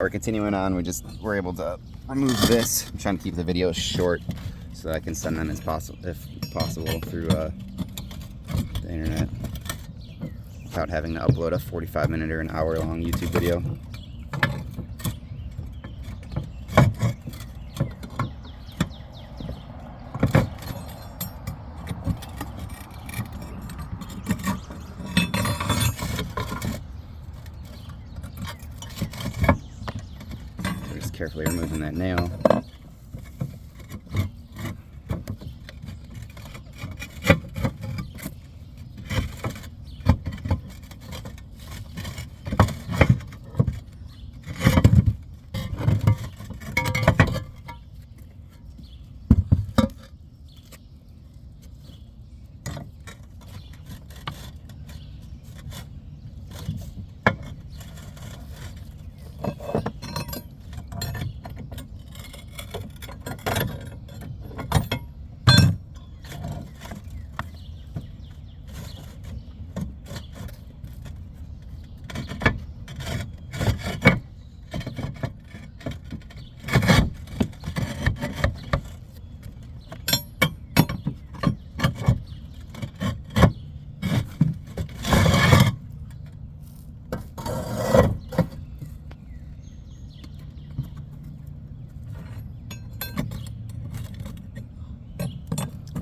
We're continuing on. We're able to remove this. I'm trying to keep the videos short so that I can send them as possible, if possible, through the internet without having to upload a 45-minute or an hour-long YouTube video. Just carefully removing that nail.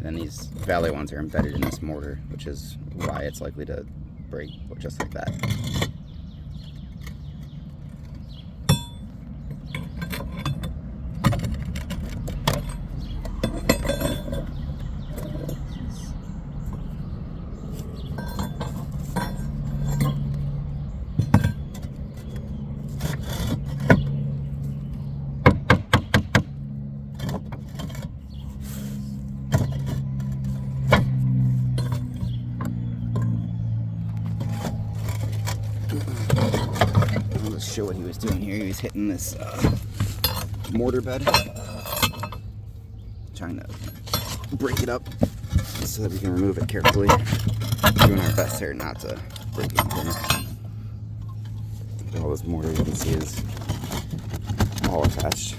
And these valley ones are embedded in this mortar, which is why it's likely to break just like that. I'll just show what he was doing here. He was hitting this mortar bed, trying to break it up so that we can remove it carefully. Doing our best here not to break it. All this mortar you can see is all attached.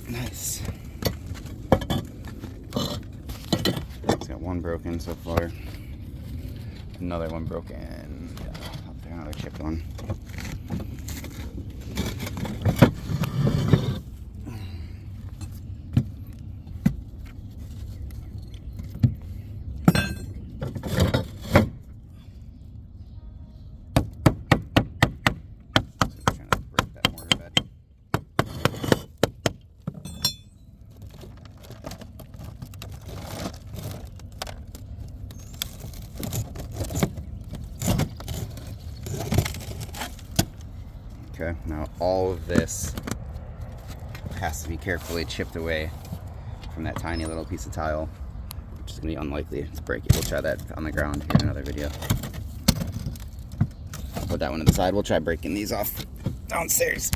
Nice. It's got one broken so far. Another one broken. Up there, another chipped one. Okay, now all of this has to be carefully chipped away from that tiny little piece of tile, which is going to be unlikely to break it. We'll try that on the ground here in another video. Put that one to the side. We'll try breaking these off downstairs.